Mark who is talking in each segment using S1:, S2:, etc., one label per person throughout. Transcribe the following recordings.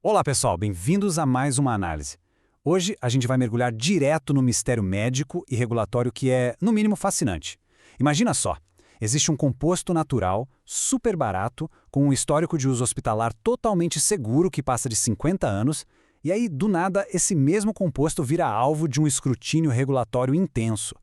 S1: Olá pessoal, bem-vindos a mais uma análise. Hoje a gente vai mergulhar direto no mistério médico e regulatório que é, no mínimo, fascinante. Imagina só, existe um composto natural, super barato, com um histórico de uso hospitalar totalmente seguro que passa de 50 anos, e aí, do nada, esse mesmo composto vira alvo de um escrutínio regulatório intenso.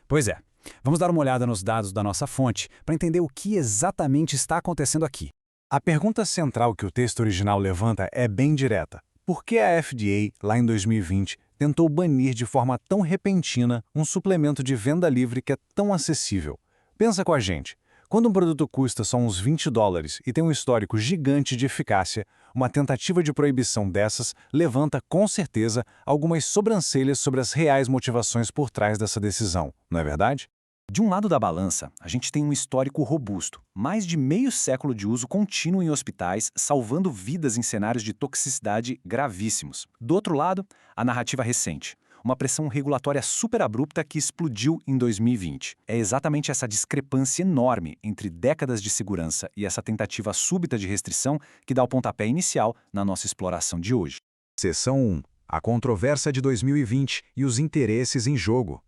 S1: Pois é, vamos dar uma olhada nos dados da nossa fonte para entender o que exatamente está acontecendo aqui. A pergunta central que o texto original levanta é bem direta. Por que a FDA, lá em 2020, tentou banir de forma tão repentina um suplemento de venda livre que é tão acessível? Pensa com a gente. Quando um produto custa só uns $20 e tem um histórico gigante de eficácia, uma tentativa de proibição dessas levanta, com certeza, algumas sobrancelhas sobre as reais motivações por trás dessa decisão, não é verdade?
S2: De um lado da balança, a gente tem um histórico robusto, mais de meio século de uso contínuo em hospitais, salvando vidas em cenários de toxicidade gravíssimos. Do outro lado, a narrativa recente, uma pressão regulatória super abrupta que explodiu em 2020. É exatamente essa discrepância enorme entre décadas de segurança e essa tentativa súbita de restrição que dá o pontapé inicial na nossa exploração de hoje.
S3: Seção 1. A controvérsia de 2020 e os interesses em jogo.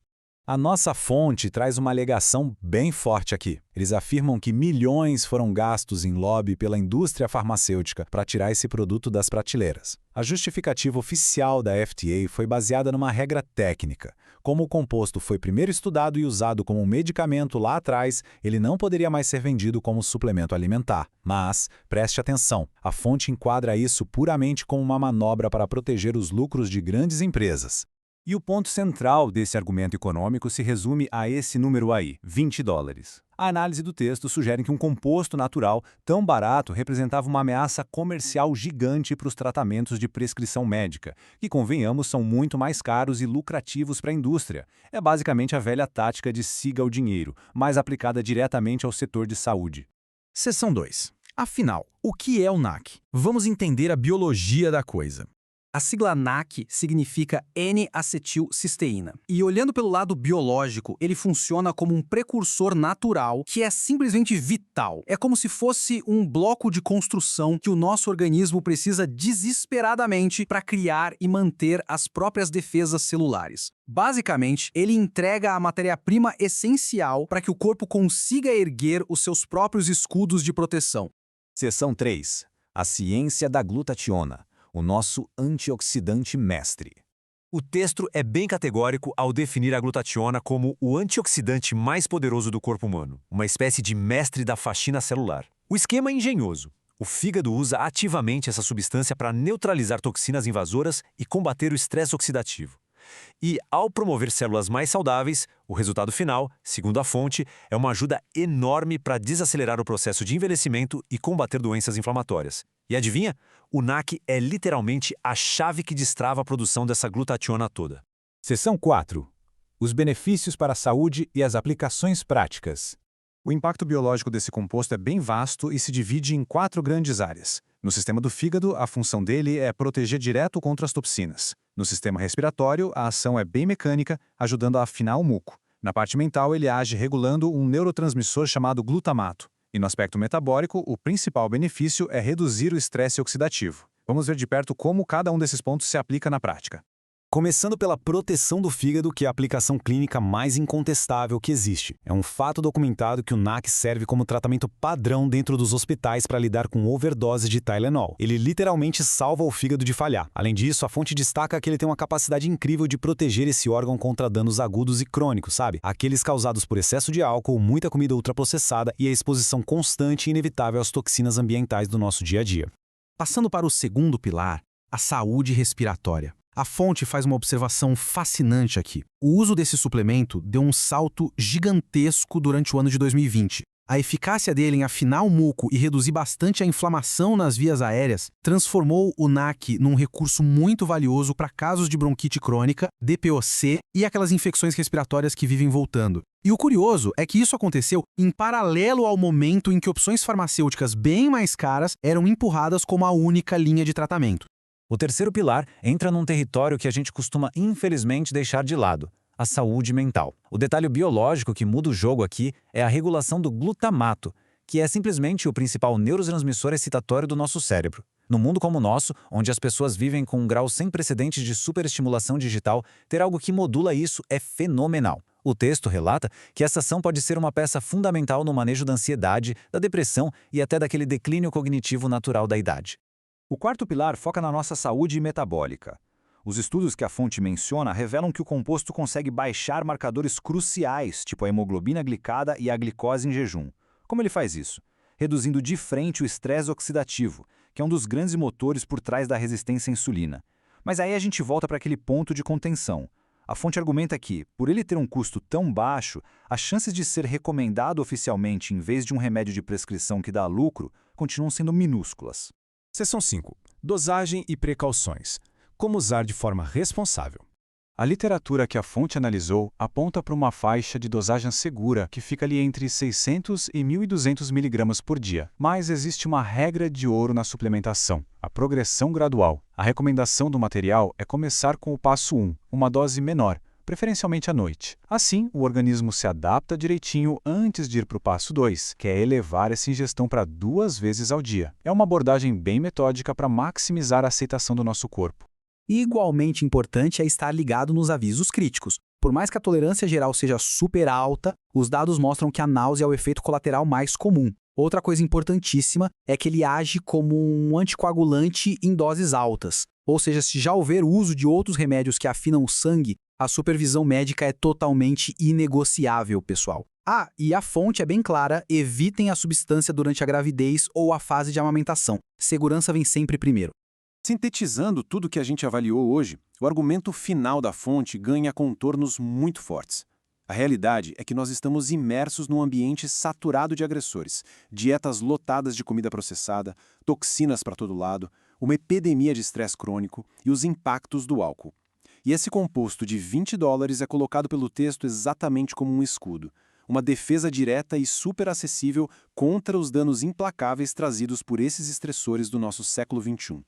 S1: A nossa fonte traz uma alegação bem forte aqui. Eles afirmam que milhões foram gastos em lobby pela indústria farmacêutica para tirar esse produto das prateleiras. A justificativa oficial da FDA foi baseada numa regra técnica. Como o composto foi primeiro estudado e usado como um medicamento lá atrás, ele não poderia mais ser vendido como suplemento alimentar. Mas, preste atenção, a fonte enquadra isso puramente como uma manobra para proteger os lucros de grandes empresas.
S2: E o ponto central desse argumento econômico se resume a esse número aí, $20. A análise do texto sugere que um composto natural tão barato representava uma ameaça comercial gigante para os tratamentos de prescrição médica, que, convenhamos, são muito mais caros e lucrativos para a indústria. É basicamente a velha tática de siga o dinheiro, mas aplicada diretamente ao setor de saúde.
S4: Seção 2. Afinal, o que é o NAC? Vamos entender a biologia da coisa.
S5: A sigla NAC significa N-acetilcisteína. E olhando pelo lado biológico, ele funciona como um precursor natural que é simplesmente vital. É como se fosse um bloco de construção que o nosso organismo precisa desesperadamente para criar e manter as próprias defesas celulares. Basicamente, ele entrega a matéria-prima essencial para que o corpo consiga erguer os seus próprios escudos de proteção.
S2: Seção 3. A ciência da glutationa. O nosso antioxidante mestre. O texto é bem categórico ao definir a glutationa como o antioxidante mais poderoso do corpo humano, uma espécie de mestre da faxina celular. O esquema é engenhoso. O fígado usa ativamente essa substância para neutralizar toxinas invasoras e combater o estresse oxidativo. E, ao promover células mais saudáveis, o resultado final, segundo a fonte, é uma ajuda enorme para desacelerar o processo de envelhecimento e combater doenças inflamatórias. E adivinha? O NAC é literalmente a chave que destrava a produção dessa glutationa toda.
S1: Seção 4. Os benefícios para a saúde e as aplicações práticas.
S6: O impacto biológico desse composto é bem vasto e se divide em 4 grandes áreas. No sistema do fígado, a função dele é proteger direto contra as toxinas. No sistema respiratório, a ação é bem mecânica, ajudando a afinar o muco. Na parte mental, ele age regulando um neurotransmissor chamado glutamato. E no aspecto metabólico, o principal benefício é reduzir o estresse oxidativo. Vamos ver de perto como cada um desses pontos se aplica na prática.
S1: Começando pela proteção do fígado, que é a aplicação clínica mais incontestável que existe. É um fato documentado que o NAC serve como tratamento padrão dentro dos hospitais para lidar com overdose de Tylenol. Ele literalmente salva o fígado de falhar. Além disso, a fonte destaca que ele tem uma capacidade incrível de proteger esse órgão contra danos agudos e crônicos, sabe? Aqueles causados por excesso de álcool, muita comida ultraprocessada e a exposição constante e inevitável às toxinas ambientais do nosso dia a dia.
S5: Passando para o segundo pilar, a saúde respiratória. A fonte faz uma observação fascinante aqui. O uso desse suplemento deu um salto gigantesco durante o ano de 2020. A eficácia dele em afinar o muco e reduzir bastante a inflamação nas vias aéreas transformou o NAC num recurso muito valioso para casos de bronquite crônica, DPOC e aquelas infecções respiratórias que vivem voltando. E o curioso é que isso aconteceu em paralelo ao momento em que opções farmacêuticas bem mais caras eram empurradas como a única linha de tratamento.
S2: O terceiro pilar entra num território que a gente costuma, infelizmente, deixar de lado: a saúde mental. O detalhe biológico que muda o jogo aqui é a regulação do glutamato, que é simplesmente o principal neurotransmissor excitatório do nosso cérebro. No mundo como o nosso, onde as pessoas vivem com um grau sem precedentes de superestimulação digital, ter algo que modula isso é fenomenal. O texto relata que essa ação pode ser uma peça fundamental no manejo da ansiedade, da depressão e até daquele declínio cognitivo natural da idade.
S3: O quarto pilar foca na nossa saúde metabólica. Os estudos que a fonte menciona revelam que o composto consegue baixar marcadores cruciais, tipo a hemoglobina glicada e a glicose em jejum. Como ele faz isso? Reduzindo de frente o estresse oxidativo, que é um dos grandes motores por trás da resistência à insulina. Mas aí a gente volta para aquele ponto de contenção. A fonte argumenta que, por ele ter um custo tão baixo, as chances de ser recomendado oficialmente em vez de um remédio de prescrição que dá lucro continuam sendo minúsculas.
S6: Seção 5. Dosagem e precauções. Como usar de forma responsável. A literatura que a fonte analisou aponta para uma faixa de dosagem segura que fica ali entre 600 e 1.200 mg por dia. Mas existe uma regra de ouro na suplementação, a progressão gradual. A recomendação do material é começar com o passo 1, uma dose menor, preferencialmente à noite. Assim, o organismo se adapta direitinho antes de ir para o passo 2, que é elevar essa ingestão para 2 vezes ao dia. É uma abordagem bem metódica para maximizar a aceitação do nosso corpo.
S5: E igualmente importante é estar ligado nos avisos críticos. Por mais que a tolerância geral seja super alta, os dados mostram que a náusea é o efeito colateral mais comum. Outra coisa importantíssima é que ele age como um anticoagulante em doses altas. Ou seja, se já houver uso de outros remédios que afinam o sangue, a supervisão médica é totalmente inegociável, pessoal. Ah, e a fonte é bem clara: evitem a substância durante a gravidez ou a fase de amamentação. Segurança vem sempre primeiro.
S7: Sintetizando tudo que a gente avaliou hoje, o argumento final da fonte ganha contornos muito fortes. A realidade é que nós estamos imersos num ambiente saturado de agressores, dietas lotadas de comida processada, toxinas para todo lado, uma epidemia de estresse crônico e os impactos do álcool. E esse composto de $20 é colocado pelo texto exatamente como um escudo, uma defesa direta e super acessível contra os danos implacáveis trazidos por esses estressores do nosso século XXI.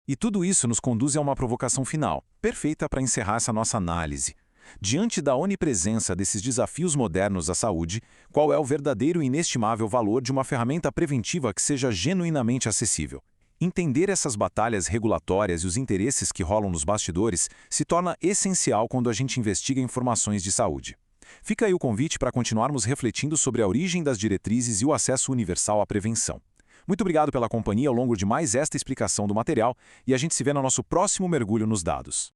S2: E tudo isso nos conduz a uma provocação final, perfeita para encerrar essa nossa análise. Diante da onipresença desses desafios modernos à saúde, qual é o verdadeiro e inestimável valor de uma ferramenta preventiva que seja genuinamente acessível? Entender essas batalhas regulatórias e os interesses que rolam nos bastidores se torna essencial quando a gente investiga informações de saúde. Fica aí o convite para continuarmos refletindo sobre a origem das diretrizes e o acesso universal à prevenção. Muito obrigado pela companhia ao longo de mais esta explicação do material e a gente se vê no nosso próximo mergulho nos dados.